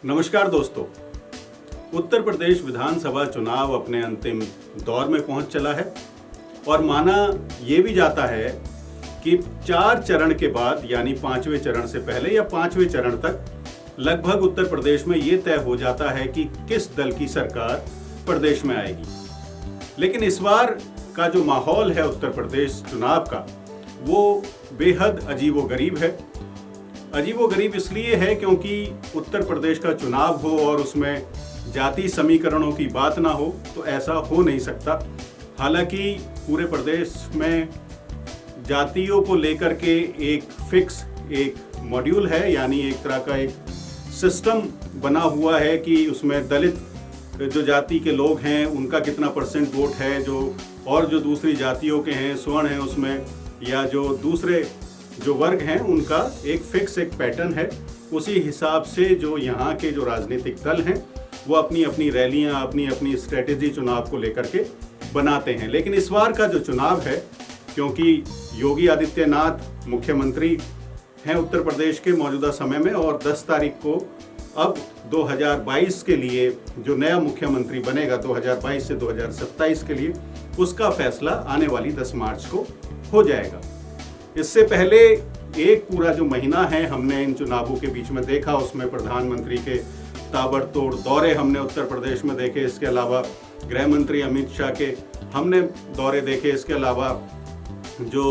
नमस्कार दोस्तों। उत्तर प्रदेश विधानसभा चुनाव अपने अंतिम दौर में पहुंच चला है और माना ये भी जाता है कि 4 चरण के बाद यानी 5वें चरण से पहले या 5वें चरण तक लगभग उत्तर प्रदेश में ये तय हो जाता है कि किस दल की सरकार प्रदेश में आएगी। लेकिन इस बार का जो माहौल है उत्तर प्रदेश चुनाव का वो बेहद अजीबोगरीब है। अजीबोगरीब इसलिए है क्योंकि उत्तर प्रदेश का चुनाव हो और उसमें जाति समीकरणों की बात ना हो तो ऐसा हो नहीं सकता। हालांकि पूरे प्रदेश में जातियों को लेकर के एक मॉड्यूल है, यानी एक तरह का एक सिस्टम बना हुआ है कि उसमें दलित जो जाति के लोग हैं उनका कितना % वोट है, जो दूसरी जातियों के हैं, स्वर्ण हैं उसमें, या जो दूसरे जो वर्ग हैं उनका एक पैटर्न है। उसी हिसाब से जो यहाँ के जो राजनीतिक दल हैं वो अपनी अपनी रैलियाँ, अपनी स्ट्रेटेजी चुनाव को लेकर के बनाते हैं। लेकिन इस बार का जो चुनाव है, क्योंकि योगी आदित्यनाथ मुख्यमंत्री हैं उत्तर प्रदेश के मौजूदा समय में और 10 तारीख को अब 2022 के लिए जो नया मुख्यमंत्री बनेगा 2022 से 2027 के लिए, उसका फैसला आने वाली 10 मार्च को हो जाएगा। इससे पहले एक पूरा जो महीना है हमने इन चुनावों के बीच में देखा, उसमें प्रधानमंत्री के ताबड़तोड़ दौरे हमने उत्तर प्रदेश में देखे। इसके अलावा गृह मंत्री अमित शाह के हमने दौरे देखे। इसके अलावा जो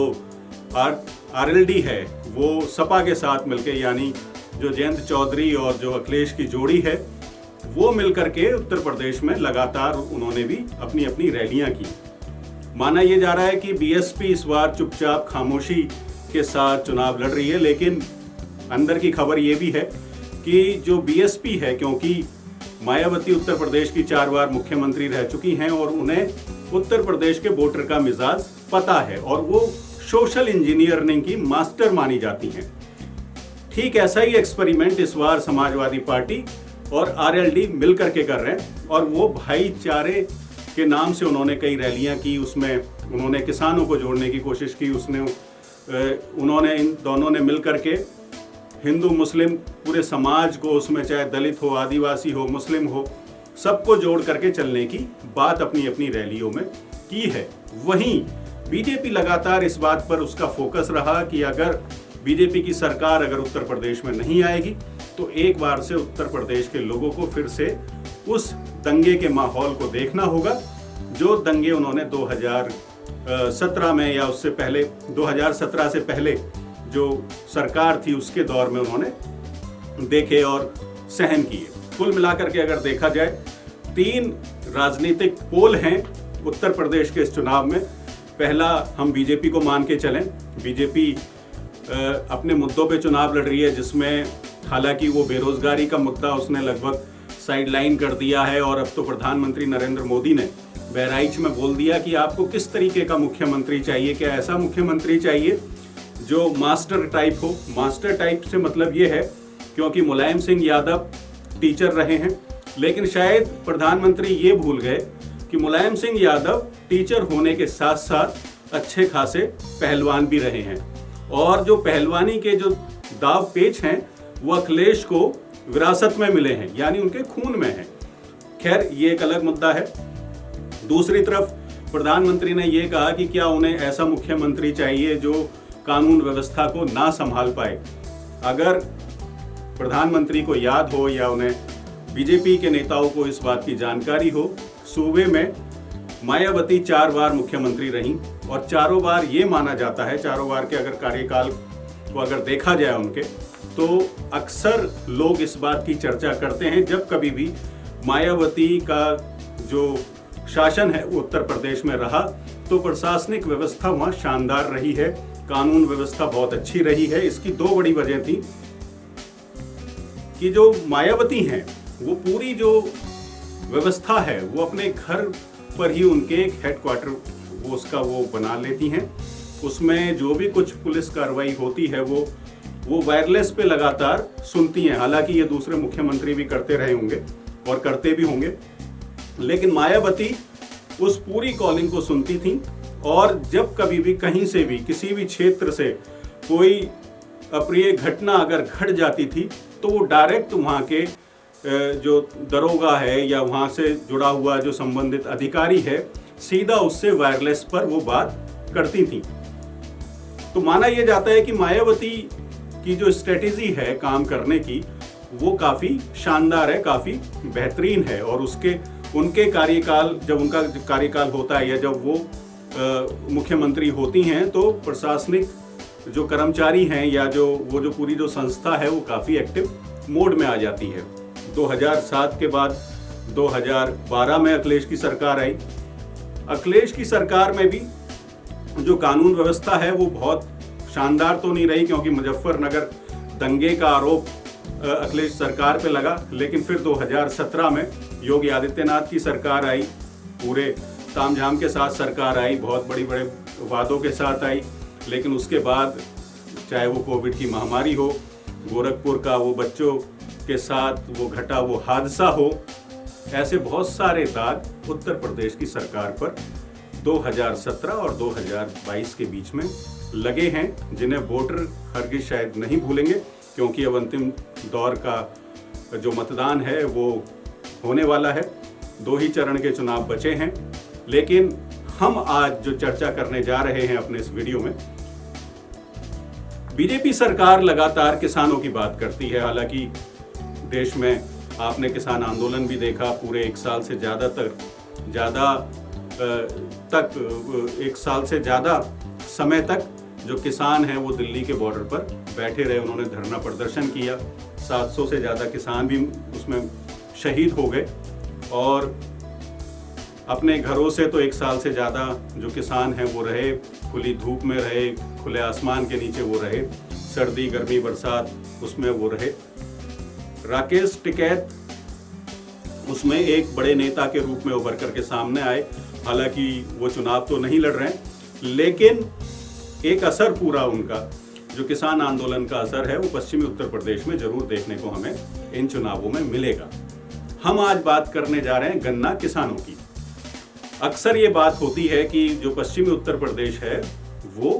आरएलडी है वो सपा के साथ मिलके, यानी जो जयंत चौधरी और जो अखिलेश की जोड़ी है वो मिलकर के उत्तर प्रदेश में लगातार उन्होंने भी अपनी अपनी रैलियां की। माना यह जा रहा है कि बीएसपी इस बार चुपचाप खामोशी के साथ चुनाव लड़ रही है, लेकिन अंदर की खबर यह भी है कि जो बीएसपी है, क्योंकि मायावती उत्तर प्रदेश की 4 बार मुख्यमंत्री रह चुकी हैं और उन्हें उत्तर प्रदेश के वोटर का मिजाज पता है और वो सोशल इंजीनियरिंग की मास्टर मानी जाती हैं। ठीक ऐसा ही एक्सपेरिमेंट इस बार समाजवादी पार्टी और आरएलडी मिलकर के कर रहे हैं और वो भाईचारे के नाम से उन्होंने कई रैलियां की। उसमें उन्होंने किसानों को जोड़ने की कोशिश की। उन्होंने इन दोनों ने मिलकर के हिंदू मुस्लिम पूरे समाज को, उसमें चाहे दलित हो, आदिवासी हो, मुस्लिम हो, सबको जोड़ करके चलने की बात अपनी अपनी रैलियों में की है। वहीं बीजेपी लगातार इस बात पर उसका फोकस रहा कि अगर बीजेपी की सरकार अगर उत्तर प्रदेश में नहीं आएगी तो एक बार से उत्तर प्रदेश के लोगों को फिर से उस दंगे के माहौल को देखना होगा जो दंगे उन्होंने 2017 में या उससे पहले 2017 से पहले जो सरकार थी उसके दौर में उन्होंने देखे और सहन किए। कुल मिलाकर के अगर देखा जाए 3 राजनीतिक पोल हैं उत्तर प्रदेश के इस चुनाव में। पहला, हम बीजेपी को मान के चलें। बीजेपी अपने मुद्दों पे चुनाव लड़ रही है, जिसमें हालांकि वो बेरोजगारी का मुद्दा उसने लगभग साइडलाइन कर दिया है और अब तो प्रधानमंत्री नरेंद्र मोदी ने बहराइच में बोल दिया कि आपको किस तरीके का मुख्यमंत्री चाहिए। क्या ऐसा मुख्यमंत्री चाहिए जो मास्टर टाइप हो। मास्टर टाइप से मतलब ये है क्योंकि मुलायम सिंह यादव टीचर रहे हैं, लेकिन शायद प्रधानमंत्री ये भूल गए कि मुलायम सिंह यादव टीचर होने के साथ साथ अच्छे खासे पहलवान भी रहे हैं और जो पहलवानी के जो दाव पेच हैं वो अखिलेश को विरासत में मिले हैं, यानी उनके खून में है। खैर, ये एक अलग मुद्दा है। दूसरी तरफ प्रधानमंत्री ने ये कहा कि क्या उन्हें ऐसा मुख्यमंत्री चाहिए जो कानून व्यवस्था को ना संभाल पाए। अगर प्रधानमंत्री को याद हो या उन्हें बीजेपी के नेताओं को इस बात की जानकारी हो, सूबे में मायावती 4 बार मुख्यमंत्री रहीं और चारों बार ये माना जाता है, चारों बार के अगर कार्यकाल को अगर देखा जाए उनके, तो अक्सर लोग इस बात की चर्चा करते हैं जब कभी भी मायावती का जो शासन है वो उत्तर प्रदेश में रहा तो प्रशासनिक व्यवस्था वहाँ शानदार रही है, कानून व्यवस्था बहुत अच्छी रही है। इसकी 2 बड़ी वजह थी कि जो मायावती हैं वो पूरी जो व्यवस्था है वो अपने घर पर ही उनके एक हेडक्वार्टर उसका वो बना लेती हैं। उसमें जो भी कुछ पुलिस कार्रवाई होती है वो वायरलेस पे लगातार सुनती हैं। हालांकि ये दूसरे मुख्यमंत्री भी करते रहे होंगे और करते भी होंगे, लेकिन मायावती उस पूरी कॉलिंग को सुनती थी और जब कभी भी कहीं से भी किसी भी क्षेत्र से कोई अप्रिय घटना अगर घट जाती थी तो वो डायरेक्ट वहाँ के जो दरोगा है या वहाँ से जुड़ा हुआ जो संबंधित अधिकारी है सीधा उससे वायरलेस पर वो बात करती थी। तो माना यह जाता है कि मायावती की जो स्ट्रेटेजी है काम करने की वो काफ़ी शानदार है, काफ़ी बेहतरीन है। और उनके कार्यकाल, जब उनका कार्यकाल होता है या जब वो मुख्यमंत्री होती हैं तो प्रशासनिक जो कर्मचारी हैं या जो पूरी जो संस्था है वो काफ़ी एक्टिव मोड में आ जाती है। 2007 के बाद 2012 में अखिलेश की सरकार आई। अखिलेश की सरकार में भी जो कानून व्यवस्था है वो बहुत शानदार तो नहीं रही, क्योंकि मुजफ्फरनगर दंगे का आरोप अखिलेश सरकार पे लगा। लेकिन फिर 2017 में योगी आदित्यनाथ की सरकार आई, पूरे तामझाम के साथ सरकार आई, बहुत बड़े वादों के साथ आई। लेकिन उसके बाद चाहे वो कोविड की महामारी हो, गोरखपुर का वो बच्चों के साथ वो घटा वो हादसा हो, ऐसे बहुत सारे दाग उत्तर प्रदेश की सरकार पर 2017 और 2022 के बीच में लगे हैं, जिन्हें वोटर हरगिज शायद नहीं भूलेंगे, क्योंकि अब अंतिम दौर का जो मतदान है वो होने वाला है। 2 ही चरण के चुनाव बचे हैं। लेकिन हम आज जो चर्चा करने जा रहे हैं अपने इस वीडियो में, बीजेपी सरकार लगातार किसानों की बात करती है। हालांकि देश में आपने किसान आंदोलन भी देखा, पूरे 1 साल से ज़्यादा समय तक जो किसान हैं वो दिल्ली के बॉर्डर पर बैठे रहे, उन्होंने धरना प्रदर्शन किया। 700 से ज़्यादा किसान भी उसमें शहीद हो गए। और अपने घरों से तो 1 साल से ज़्यादा जो किसान हैं वो रहे, खुली धूप में रहे, खुले आसमान के नीचे वो रहे, सर्दी गर्मी बरसात उसमें वो रहे। राकेश टिकैत उसमें एक बड़े नेता के रूप में उभर करके सामने आए। हालांकि वो चुनाव तो नहीं लड़ रहे हैं, लेकिन एक असर पूरा उनका जो किसान आंदोलन का असर है वो पश्चिमी उत्तर प्रदेश में जरूर देखने को हमें इन चुनावों में मिलेगा। हम आज बात करने जा रहे हैं गन्ना किसानों की। अक्सर ये बात होती है कि जो पश्चिमी उत्तर प्रदेश है वो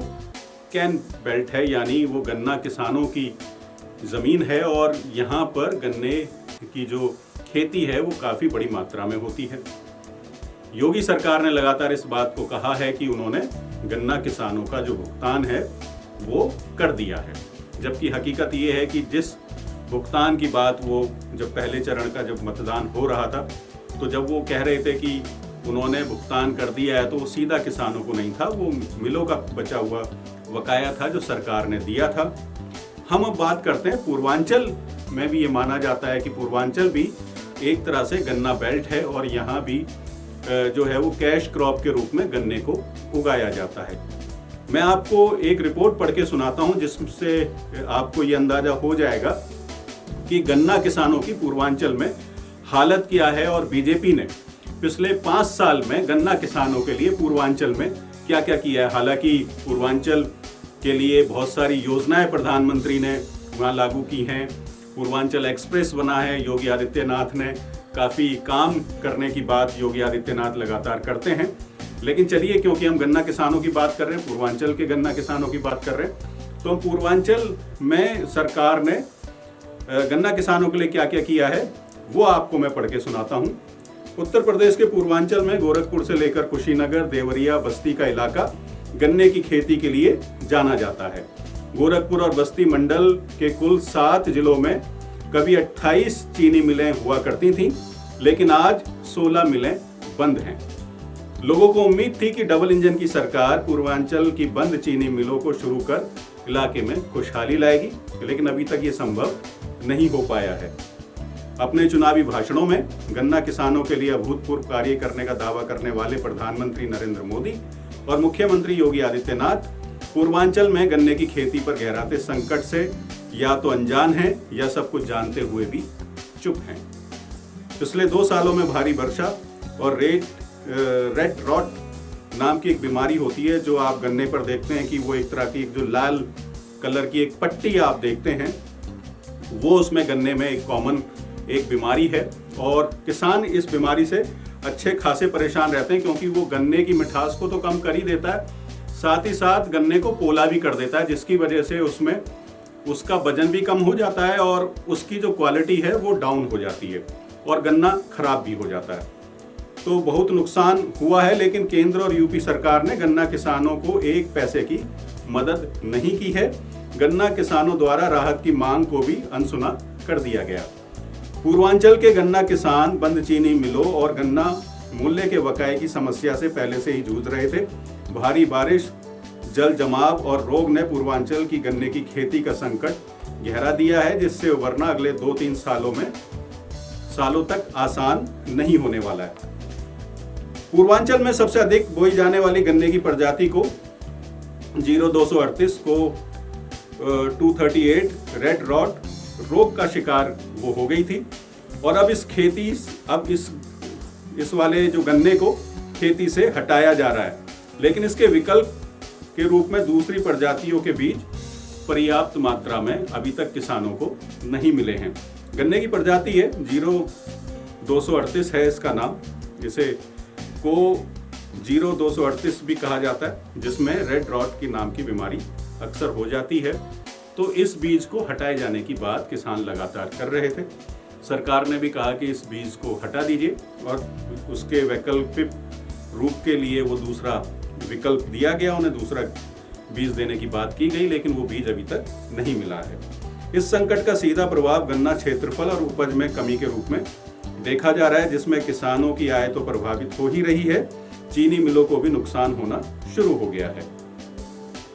कैन बेल्ट है, यानी वो गन्ना किसानों की ज़मीन है और यहाँ पर गन्ने की जो खेती है वो काफ़ी बड़ी मात्रा में होती है। योगी सरकार ने लगातार इस बात को कहा है कि उन्होंने गन्ना किसानों का जो भुगतान है वो कर दिया है, जबकि हकीकत ये है कि जिस भुगतान की बात वो जब पहले चरण का जब मतदान हो रहा था तो जब वो कह रहे थे कि उन्होंने भुगतान कर दिया है तो वो सीधा किसानों को नहीं था, वो मिलों का बचा हुआ बकाया था जो सरकार ने दिया था। हम अब बात करते हैं पूर्वांचल में भी ये माना जाता है कि पूर्वांचल भी एक तरह से गन्ना बेल्ट है और यहाँ भी जो है वो कैश क्रॉप के रूप में गन्ने को उगाया जाता है। मैं आपको एक रिपोर्ट पढ़ के सुनाता हूँ जिससे आपको ये अंदाजा हो जाएगा कि गन्ना किसानों की पूर्वांचल में हालत क्या है और बीजेपी ने पिछले 5 साल में गन्ना किसानों के लिए पूर्वांचल में क्या क्या किया है। हालांकि पूर्वांचल के लिए बहुत सारी योजनाएं प्रधानमंत्री ने वहाँ लागू की हैं। पूर्वांचल एक्सप्रेस बना है, योगी आदित्यनाथ ने काफ़ी काम करने की बात योगी आदित्यनाथ लगातार करते हैं। लेकिन चलिए, क्योंकि हम गन्ना किसानों की बात कर रहे हैं, पूर्वांचल के गन्ना किसानों की बात कर रहे हैं, तो हम पूर्वांचल में सरकार ने गन्ना किसानों के लिए क्या क्या किया है वो आपको मैं पढ़ के सुनाता हूँ। उत्तर प्रदेश के पूर्वांचल में गोरखपुर से लेकर कुशीनगर, देवरिया, बस्ती का इलाका गन्ने की खेती के लिए जाना जाता है। गोरखपुर और बस्ती मंडल के कुल 7 जिलों में कभी 28 चीनी मिलें हुआ करती थीं, लेकिन आज 16 मिलें बंद हैं। लोगों को उम्मीद थी कि डबल इंजन की सरकार पूर्वांचल की बंद चीनी मिलों को शुरू कर इलाके में खुशहाली लाएगी, लेकिन अभी तक ये संभव नहीं हो पाया है। अपने चुनावी भाषणों में गन्ना किसानों के लिए अभूतपूर्व कार्य करने का दावा करने वाले प्रधानमंत्री नरेंद्र मोदी और मुख्यमंत्री योगी आदित्यनाथ पूर्वांचल में गन्ने की खेती पर गहराते संकट से या तो अनजान हैं या सब कुछ जानते हुए भी चुप हैं। पिछले 2 सालों में भारी वर्षा और रेड रॉट नाम की एक बीमारी होती है जो आप गन्ने पर देखते हैं कि वो एक तरह की जो लाल कलर की एक पट्टी आप देखते हैं, वो उसमें गन्ने में एक कॉमन एक बीमारी है और किसान इस बीमारी से अच्छे खासे परेशान रहते हैं, क्योंकि वो गन्ने की मिठास को तो कम कर ही देता है, साथ ही साथ गन्ने को पोला भी कर देता है, जिसकी वजह से उसमें उसका वजन भी कम हो जाता है और उसकी जो क्वालिटी है वो डाउन हो जाती है और गन्ना खराब भी हो जाता है। तो बहुत नुकसान हुआ है, लेकिन केंद्र और यूपी सरकार ने गन्ना किसानों को 1 पैसे की मदद नहीं की है। गन्ना किसानों द्वारा राहत की मांग को भी अनसुना कर दिया गया। पूर्वांचल के गन्ना किसान बंद चीनी मिलों और गन्ना मूल्य के बकाये की समस्या से पहले से ही जूझ रहे थे। भारी बारिश, जल जमाव और रोग ने पूर्वांचल की गन्ने की खेती का संकट गहरा दिया है, जिससे उबरना अगले 2-3 सालों तक आसान नहीं होने वाला है। पूर्वांचल में सबसे अधिक बोई जाने वाली गन्ने की प्रजाति को 0238 को 238 रेड रॉट रोग का शिकार वो हो गई थी और अब इस वाले जो गन्ने को खेती से हटाया जा रहा है, लेकिन इसके विकल्प के रूप में दूसरी प्रजातियों के बीज पर्याप्त मात्रा में अभी तक किसानों को नहीं मिले हैं। गन्ने की प्रजाति है 0238 है इसका नाम, जिसे को 0238 भी कहा जाता है, जिसमें रेड रॉट की नाम की बीमारी अक्सर हो जाती है। तो इस बीज को हटाए जाने की बात किसान लगातार कर रहे थे। सरकार ने भी कहा कि इस बीज को हटा दीजिए और उसके वैकल्पिक रूप के लिए वो दूसरा विकल्प दिया गया, उन्हें दूसरा बीज देने की बात की गई, लेकिन वो बीज अभी तक नहीं मिला है। इस संकट का सीधा प्रभाव गन्ना क्षेत्रफल और उपज में कमी के रूप में देखा जा रहा है, जिसमें किसानों की आय तो प्रभावित हो ही रही है, चीनी मिलों को भी नुकसान होना शुरू हो गया है।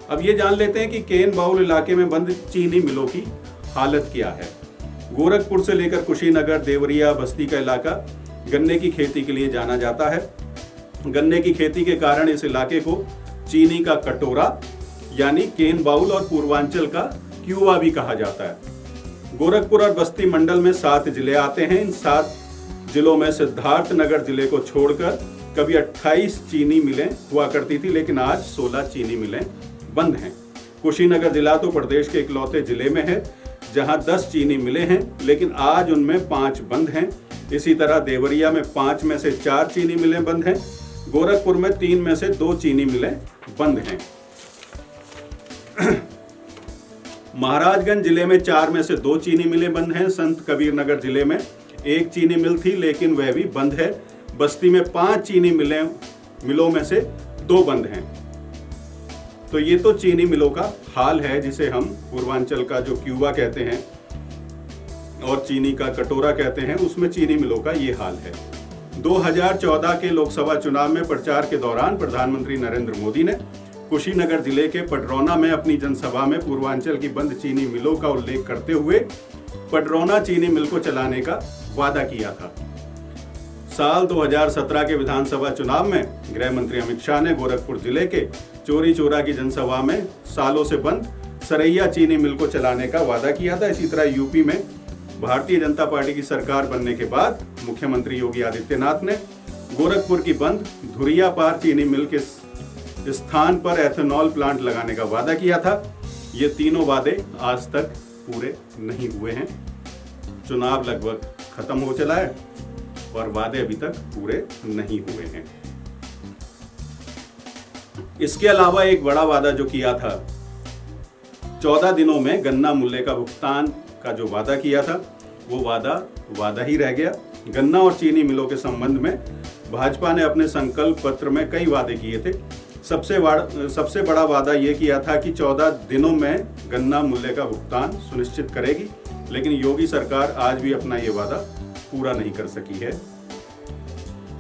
अब ये जान लेते हैं कि केन बाउल इलाके में बंद चीनी मिलों की हालत क्या है। गोरखपुर से लेकर कुशीनगर, देवरिया, बस्ती का इलाका गन्ने की खेती के लिए जाना जाता है। गन्ने की खेती के कारण इस इलाके को चीनी का कटोरा यानी केन बाउल और पूर्वांचल का क्यूआ भी कहा जाता है। गोरखपुर और बस्ती मंडल में 7 जिले आते हैं। इन 7 जिलों में सिद्धार्थनगर जिले को छोड़कर कभी 28 चीनी मिलें हुआ करती थी, लेकिन आज 16 चीनी मिलें बंद हैं। कुशीनगर जिला तो प्रदेश के इकलौते जिले में है जहां 10 चीनी मिलें हैं, लेकिन आज उनमें 5 बंद हैं। इसी तरह देवरिया में 5 में से 4 चीनी मिलें बंद हैं। गोरखपुर में 3 में से 2 चीनी मिलें बंद हैं। महाराजगंज जिले में 4 में से 2 चीनी मिलें बंद हैं। संत कबीर नगर जिले में 1 चीनी मिल थी, लेकिन वह भी बंद है। बस्ती में 5 चीनी मिलों में से 2 बंद हैं। तो ये तो चीनी मिलों का हाल है, जिसे हम पूर्वांचल का जो क्यूबा कहते हैं और चीनी का कटोरा कहते हैं, उसमें चीनी मिलों का ये हाल है। 2014 के लोकसभा चुनाव में प्रचार के दौरान प्रधानमंत्री नरेंद्र मोदी ने कुशीनगर जिले के पडरौना में अपनी जनसभा में पूर्वांचल की बंद चीनी मिलों का उल्लेख करते हुए पडरौना चीनी मिल को चलाने का वादा किया था। साल 2017 के विधानसभा चुनाव में गृह मंत्री अमित शाह ने गोरखपुर जिले के चोरी चोरा की जनसभा में सालों से बंद सरैया चीनी मिल को चलाने का वादा किया था। इसी तरह यूपी में भारतीय जनता पार्टी की सरकार बनने के बाद मुख्यमंत्री योगी आदित्यनाथ ने गोरखपुर की बंद धुरियापार चीनी मिल के स्थान पर एथेनॉल प्लांट लगाने का वादा किया था। ये तीनों वादे आज तक पूरे नहीं हुए हैं। चुनाव लगभग खत्म हो चला है और वादे अभी तक पूरे नहीं हुए हैं। इसके अलावा एक बड़ा वादा जो किया था, 14 दिनों में गन्ना मूल्य का भुगतान का जो वादा किया था, वो वादा ही रह गया। गन्ना और चीनी मिलों के संबंध में भाजपा ने अपने संकल्प पत्र में कई वादे किए थे। सबसे बड़ा वादा ये किया था कि 14 दिनों में गन्ना मूल्य का भुगतान सुनिश्चित करेगी, लेकिन योगी सरकार आज भी अपना ये वादा पूरा नहीं कर सकी है।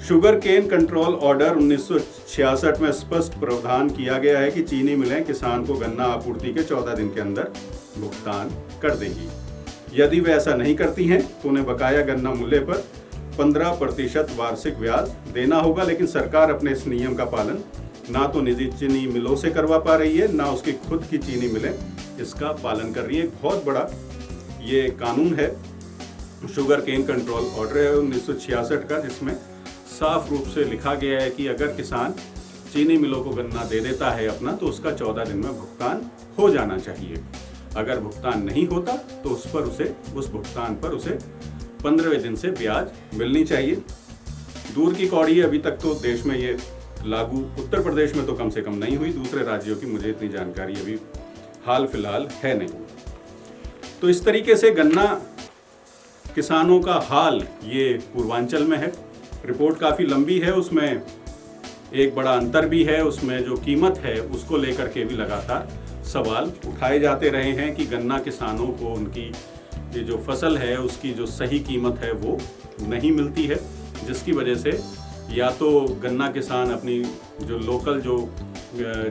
शुगर केन कंट्रोल ऑर्डर 1966 में स्पष्ट प्रावधान किया गया है कि चीनी मिलें किसान को गन्ना आपूर्ति के 14 दिन के अंदर भुगतान कर देंगी। यदि वे ऐसा नहीं करती हैं तो उन्हें बकाया गन्ना मूल्य पर 15% वार्षिक ब्याज देना होगा, लेकिन सरकार अपने इस नियम का पालन ना तो निजी चीनी मिलों से करवा पा रही है, ना उसकी खुद की चीनी मिलें इसका पालन कर रही है। एक बहुत बड़ा ये कानून है, शुगर केन कंट्रोल ऑर्डर है 1966 का, जिसमें साफ रूप से लिखा गया है कि अगर किसान चीनी मिलों को गन्ना दे देता है अपना, तो उसका 14 दिन में भुगतान हो जाना चाहिए। अगर भुगतान नहीं होता तो उस भुगतान पर उसे 15वें दिन से ब्याज मिलनी चाहिए। दूर की कौड़ी, अभी तक तो देश में ये लागू उत्तर प्रदेश में तो कम से कम नहीं हुई। दूसरे राज्यों की मुझे इतनी जानकारी अभी हाल फिलहाल है नहीं। तो इस तरीके से गन्ना किसानों का हाल ये पूर्वांचल में है। रिपोर्ट काफ़ी लंबी है, उसमें एक बड़ा अंतर भी है, उसमें जो कीमत है उसको लेकर के भी लगातार सवाल उठाए जाते रहे हैं कि गन्ना किसानों को उनकी ये जो फसल है उसकी जो सही कीमत है वो नहीं मिलती है, जिसकी वजह से या तो गन्ना किसान अपनी जो लोकल जो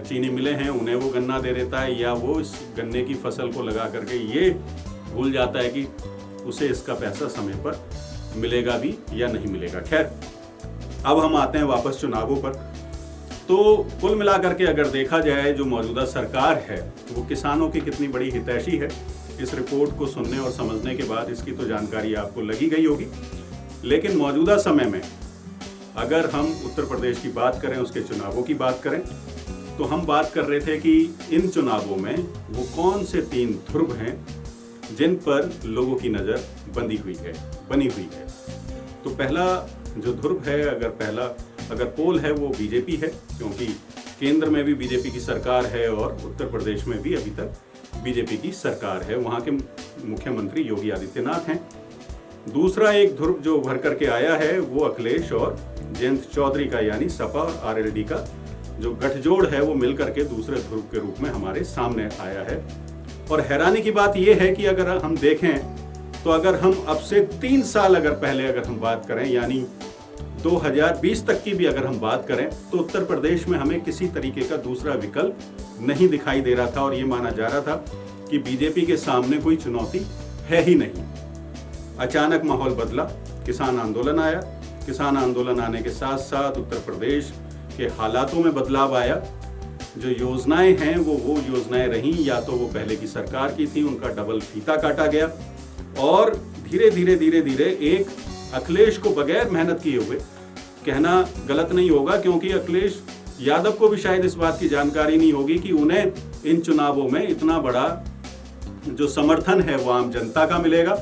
चीनी मिलें हैं उन्हें वो गन्ना दे देता है, या वो इस गन्ने की फसल को लगा करके ये भूल जाता है कि उसे इसका पैसा समय पर मिलेगा भी या नहीं मिलेगा। खैर, अब हम आते हैं वापस चुनावों पर। तो कुल मिलाकर के अगर देखा जाए जो मौजूदा सरकार है वो किसानों की कितनी बड़ी हितैषी है, इस रिपोर्ट को सुनने और समझने के बाद इसकी तो जानकारी आपको लगी गई होगी। लेकिन मौजूदा समय में अगर हम उत्तर प्रदेश की बात करें, उसके चुनावों की बात करें, तो हम बात कर रहे थे कि इन चुनावों में वो कौन से 3 ध्रुव हैं जिन पर लोगों की नज़र बनी हुई है। तो पहला जो ध्रुव है, अगर पोल है वो बीजेपी है, क्योंकि केंद्र में भी बीजेपी की सरकार है और उत्तर प्रदेश में भी अभी तक बीजेपी की सरकार है, वहाँ के मुख्यमंत्री योगी आदित्यनाथ हैं। दूसरा एक ध्रुव जो उभर करके आया है वो अखिलेश और जयंत चौधरी का, यानी सपा और आरएलडी का जो गठजोड़ है वो मिलकर के दूसरे ध्रुव के रूप में हमारे सामने आया है। और हैरानी की बात यह है कि अगर हम देखें तो अगर हम अब से 3 साल पहले अगर हम बात करें, यानी 2020 तक की भी अगर हम बात करें, तो उत्तर प्रदेश में हमें किसी तरीके का दूसरा विकल्प नहीं दिखाई दे रहा था और ये माना जा रहा था कि बीजेपी के सामने कोई चुनौती है ही नहीं। अचानक माहौल बदला, किसान आंदोलन आया। किसान आंदोलन आने के साथ साथ उत्तर प्रदेश के हालातों में बदलाव आया। जो योजनाएं हैं वो योजनाएं रहीं, या तो वो पहले की सरकार की थी, उनका डबल फीता काटा गया और धीरे धीरे एक अखिलेश को बगैर मेहनत किए हुए, कहना गलत नहीं होगा क्योंकि अखिलेश यादव को भी शायद इस बात की जानकारी नहीं होगी कि उन्हें इन चुनावों में इतना बड़ा जो समर्थन है वो आम जनता का मिलेगा,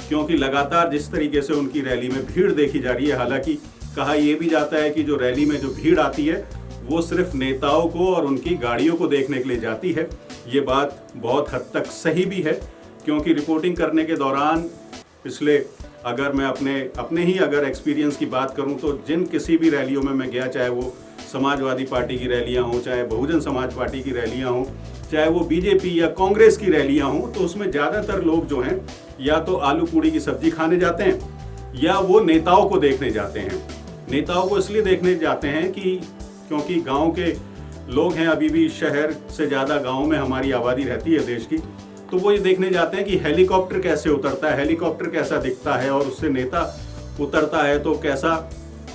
क्योंकि लगातार जिस तरीके से उनकी रैली में भीड़ देखी जा रही है। हालांकि कहा यह भी जाता है कि जो रैली में जो भीड़ आती है वो सिर्फ नेताओं को और उनकी गाड़ियों को देखने के लिए जाती है। ये बात बहुत हद तक सही भी है, क्योंकि रिपोर्टिंग करने के दौरान पिछले, अगर मैं अपने ही अगर एक्सपीरियंस की बात करूं, तो जिन किसी भी रैलियों में मैं गया, चाहे वो समाजवादी पार्टी की रैलियां हों, चाहे बहुजन समाज पार्टी की रैलियां हों, चाहे वो बीजेपी या कांग्रेस की रैलियां हों, तो उसमें ज़्यादातर लोग जो हैं या तो आलू पूड़ी की सब्जी खाने जाते हैं या वो नेताओं को देखने जाते हैं। नेताओं को इसलिए देखने जाते हैं क्योंकि गाँव के लोग हैं, अभी भी शहर से ज़्यादा गाँव में हमारी आबादी रहती है देश की, तो वो ये देखने जाते हैं कि हेलीकॉप्टर कैसे उतरता है, हेलीकॉप्टर कैसा दिखता है, और उससे नेता उतरता है तो कैसा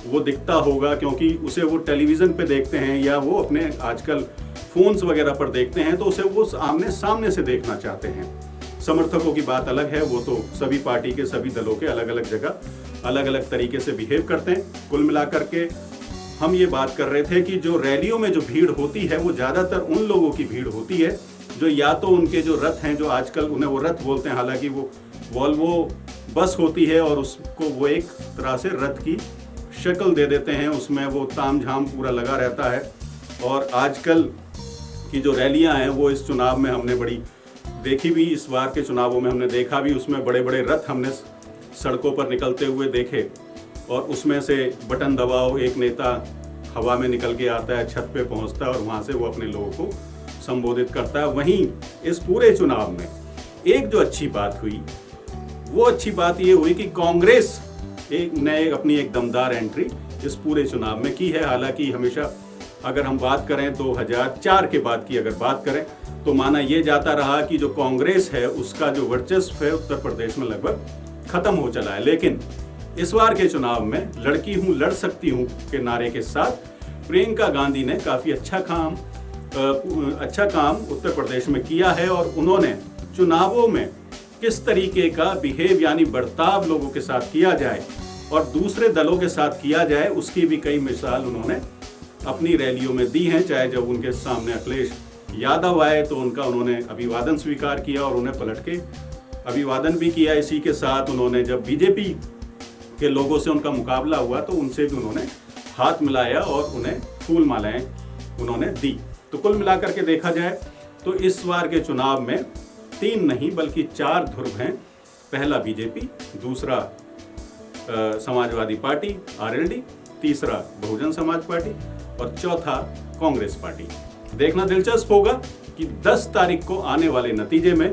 वो दिखता होगा, क्योंकि उसे वो टेलीविज़न पे देखते हैं या वो अपने आजकल फ़ोन्स वगैरह पर देखते हैं, तो उसे वो आमने सामने से देखना चाहते हैं। समर्थकों की बात अलग है, वो तो सभी पार्टी के सभी दलों के अलग अलग जगह अलग अलग तरीके से बिहेव करते हैं। कुल मिलाकर के हम ये बात कर रहे थे कि जो रैलियों में जो भीड़ होती है वो ज़्यादातर उन लोगों की भीड़ होती है जो या तो उनके जो रथ हैं, जो आजकल उन्हें वो रथ बोलते हैं, हालांकि वो वॉल्वो बस होती है और उसको वो एक तरह से रथ की शक्ल दे देते हैं, उसमें वो तामझाम पूरा लगा रहता है। और आजकल की जो रैलियां हैं वो इस चुनाव में हमने बड़ी देखी भी, इस बार के चुनावों में हमने देखा भी, उसमें बड़े बड़े रथ हमने सड़कों पर निकलते हुए देखे और उसमें से बटन दबाओ, एक नेता हवा में निकल के आता है, छत पे पहुंचता है और वहां से वो अपने लोगों को संबोधित करता है। वहीं इस पूरे चुनाव में एक जो अच्छी बात हुई, वो अच्छी बात ये हुई कि कांग्रेस ने अपनी एक दमदार एंट्री इस पूरे चुनाव में की है। हालांकि हमेशा अगर हम बात करें 2004 के बाद की अगर बात करें तो माना ये जाता रहा कि जो कांग्रेस है उसका जो वर्चस्व है उत्तर प्रदेश में लगभग खत्म हो चला है। लेकिन इस बार के चुनाव में लड़की हूँ लड़ सकती हूँ के नारे के साथ प्रियंका गांधी ने काफ़ी अच्छा काम उत्तर प्रदेश में किया है और उन्होंने चुनावों में किस तरीके का बिहेव यानी बर्ताव लोगों के साथ किया जाए और दूसरे दलों के साथ किया जाए, उसकी भी कई मिसाल उन्होंने अपनी रैलियों में दी हैं। चाहे जब उनके सामने अखिलेश यादव आए तो उन्होंने अभिवादन स्वीकार किया और उन्हें पलट के अभिवादन भी किया। इसी के साथ उन्होंने जब बीजेपी के लोगों से उनका मुकाबला हुआ तो उनसे भी उन्होंने हाथ मिलाया और उन्हें फूल मालाएं उन्होंने दी। तो कुल मिलाकर के देखा जाए तो इस बार के चुनाव में 3 नहीं बल्कि 4 ध्रुव हैं। पहला बीजेपी, दूसरा समाजवादी पार्टी आरएलडी, तीसरा बहुजन समाज पार्टी और चौथा कांग्रेस पार्टी। देखना दिलचस्प होगा कि 10 तारीख को आने वाले नतीजे में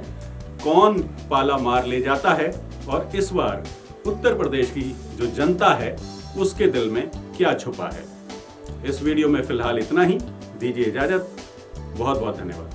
कौन पाला मार ले जाता है और इस बार उत्तर प्रदेश की जो जनता है उसके दिल में क्या छुपा है। इस वीडियो में फिलहाल इतना ही। दीजिए इजाजत। बहुत बहुत धन्यवाद।